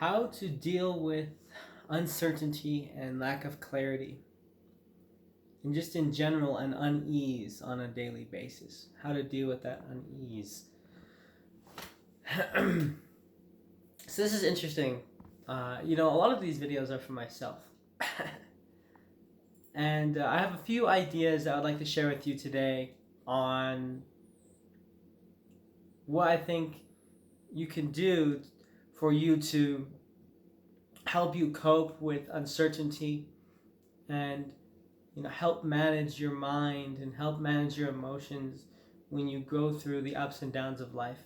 How to deal with uncertainty and lack of clarity, and just in general, an unease on a daily basis. How to deal with that unease. So this is interesting. A lot of these videos are for myself. And I have a few ideas that I'd like to share with you today on what I think you can do for you to help you cope with uncertainty and help manage your mind and help manage your emotions when you go through the ups and downs of life.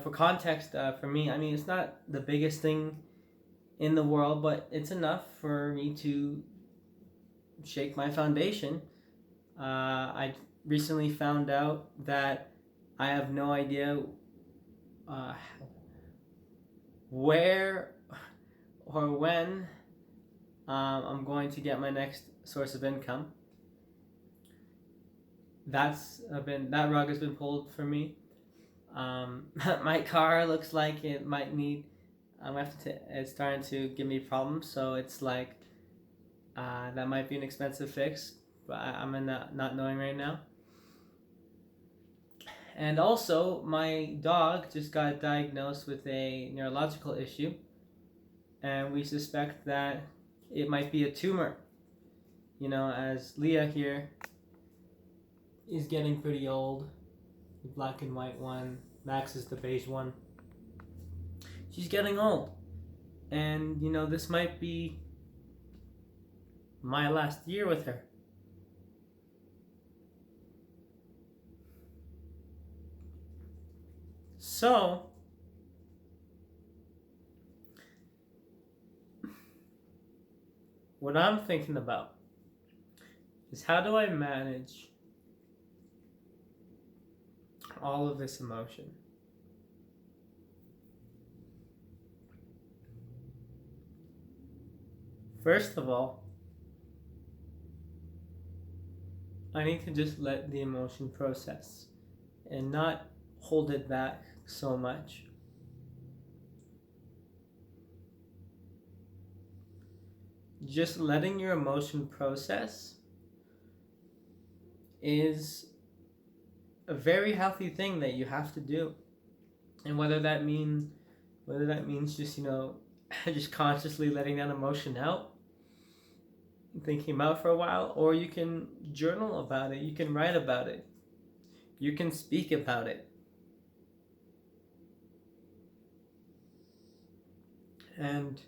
For context, for me, it's not the biggest thing in the world, but it's enough for me to shake my foundation. I recently found out that I have no idea where or when I'm going to get my next source of income. That rug has been pulled for me. My car looks like it might need. It's starting to give me problems, so it's like that might be an expensive fix, but I'm in not knowing right now. And also, my dog just got diagnosed with a neurological issue, and we suspect that it might be a tumor. As Leah here is getting pretty old, the black and white one, Max is the beige one. She's getting old, and this might be my last year with her. So, what I'm thinking about is, how do I manage all of this emotion? First of all, I need to just let the emotion process and not hold it back so much. Just letting your emotion process is a very healthy thing that you have to do. And whether that means just just consciously letting that emotion out, thinking about it for a while, or you can journal about it, you can write about it, you can speak about it. And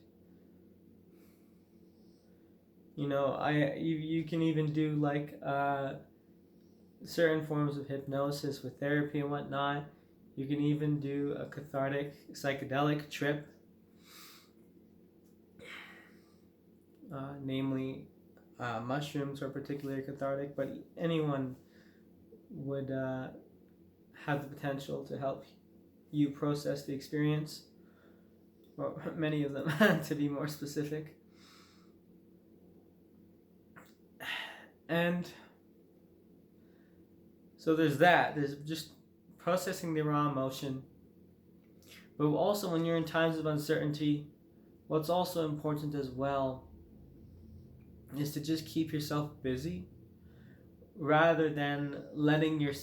you can even do like certain forms of hypnosis with therapy and whatnot. You can even do a cathartic psychedelic trip, namely mushrooms are particularly cathartic, but anyone would have the potential to help you process the experience, or many of them to be more specific. And so there's just processing the raw emotion. But also, when you're in times of uncertainty, what's also important as well is to just keep yourself busy rather than letting your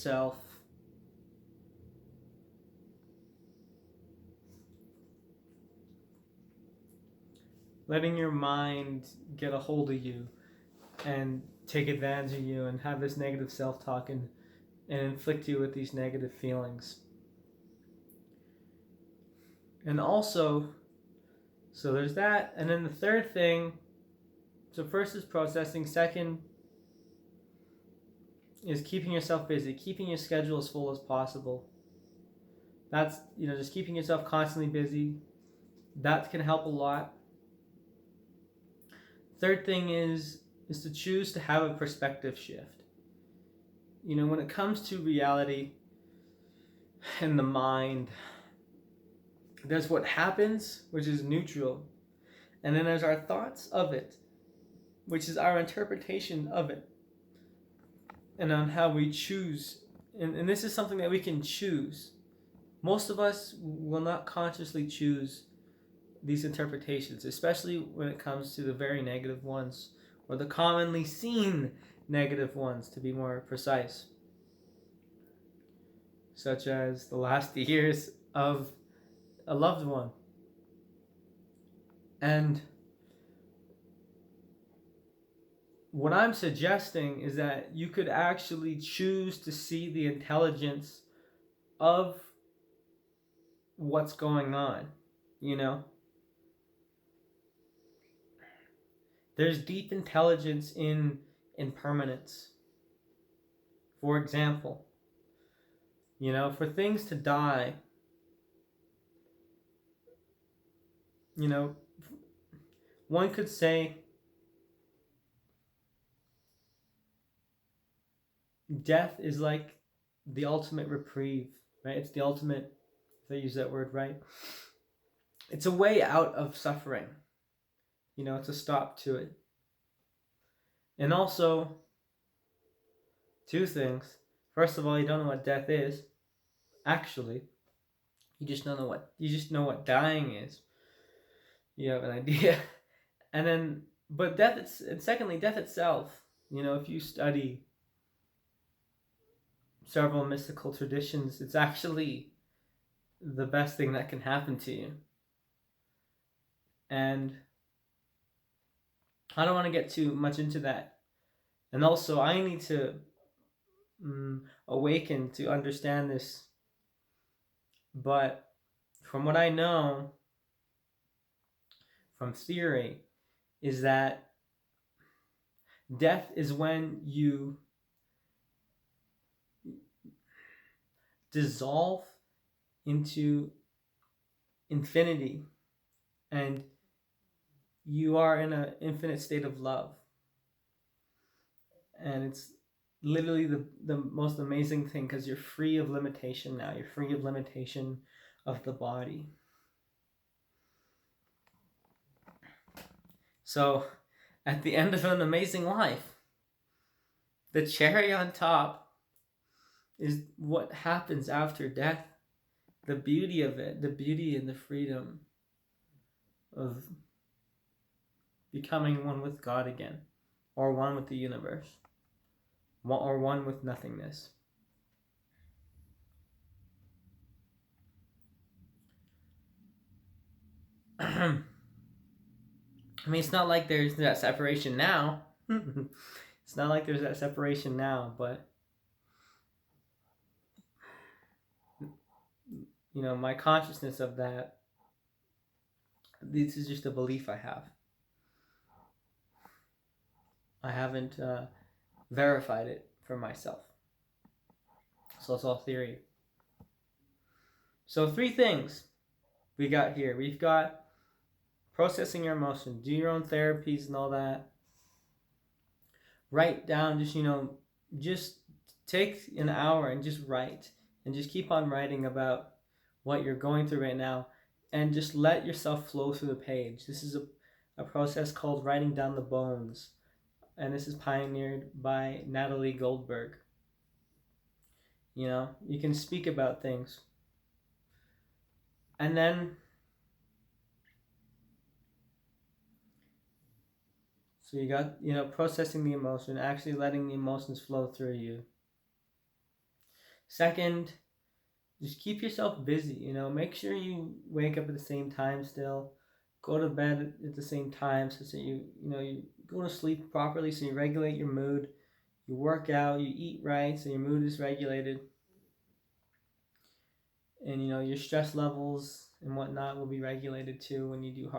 mind get a hold of you and take advantage of you and have this negative self-talk and inflict you with these negative feelings. And also, so there's that. And then the third thing, so first is processing, second is keeping yourself busy, keeping your schedule as full as possible. That's, just keeping yourself constantly busy. That can help a lot. Third thing is to choose to have a perspective shift. When it comes to reality and the mind, there's what happens, which is neutral. And then there's our thoughts of it, which is our interpretation of it. And on how we choose. And this is something that we can choose. most of us will not consciously choose these interpretations, especially when it comes to the very negative ones, or the commonly seen negative ones, to be more precise, such as the last years of a loved one. And what I'm suggesting is that you could actually choose to see the intelligence of what's going on, you know? There's deep intelligence in impermanence. For example, for things to die, one could say death is like the ultimate reprieve, right? It's the ultimate, if I use that word right, it's a way out of suffering. It's a stop to it. And also, two things. First of all, you don't know what death is. Actually, you just know what dying is. You have an idea. And then, but secondly, death itself. If you study several mystical traditions, it's actually the best thing that can happen to you. And I don't want to get too much into that. And also, I need to awaken to understand this. But from what I know from theory, is that death is when you dissolve into infinity and you are in an infinite state of love. And it's literally the most amazing thing, because you're free of limitation now. You're free of limitation of the body. So at the end of an amazing life, the cherry on top is what happens after death. The beauty of it, the beauty and the freedom of becoming one with God again, or one with the universe, or one with nothingness. I mean, it's not like there's that separation now. It's not like there's that separation now, but my consciousness of that, this is just a belief I have. I haven't verified it for myself. So it's all theory. So 3 things we got here. We've got processing your emotions, do your own therapies and all that. Write down, just take an hour and just write, and just keep on writing about what you're going through right now, and just let yourself flow through the page. This is a process called writing down the bones, and this is pioneered by Natalie Goldberg. You can speak about things, and then so you got processing the emotion, actually letting the emotions flow through you. Second, just keep yourself busy. Make sure you wake up at the same time still, go to bed at the same time, so that you go to sleep properly, so you regulate your mood. You work out, you eat right, so your mood is regulated, and your stress levels and whatnot will be regulated too when you do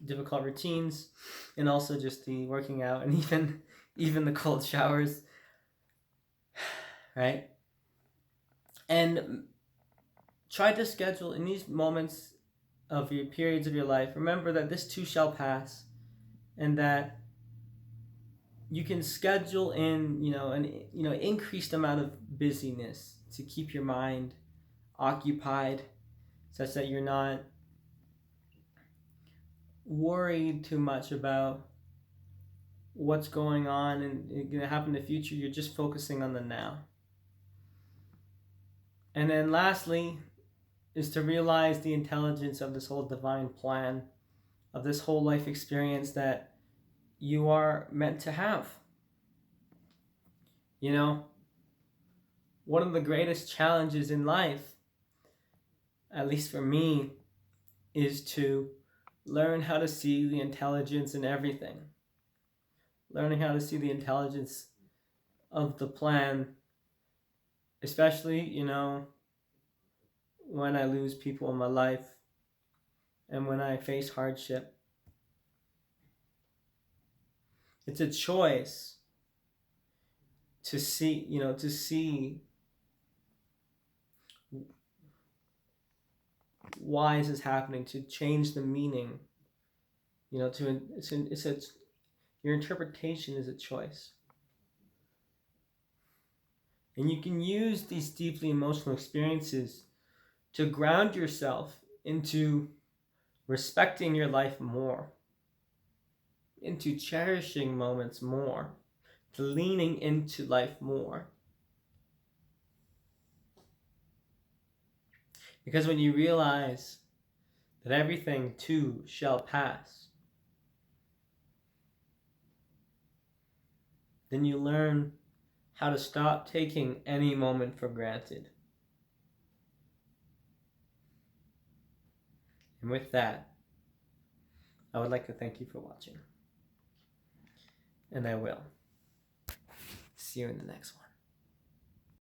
difficult routines, and also just the working out, and even the cold showers, right? And try to schedule in these moments of your periods of your life. Remember that this too shall pass, and that you can schedule in, an increased amount of busyness to keep your mind occupied, such that you're not worried too much about what's going on and going to happen in the future. You're just focusing on the now. And then lastly, is to realize the intelligence of this whole divine plan, of this whole life experience that you are meant to have. You know, one of the greatest challenges in life, at least for me, is to learn how to see the intelligence in everything. Learning how to see the intelligence of the plan, especially, when I lose people in my life and when I face hardship. It's a choice to see why is this happening, to change the meaning. Your interpretation is a choice. And you can use these deeply emotional experiences to ground yourself into respecting your life more, into cherishing moments more, to leaning into life more. Because when you realize that everything too shall pass, then you learn how to stop taking any moment for granted. And with that, I would like to thank you for watching. And I will see you in the next one.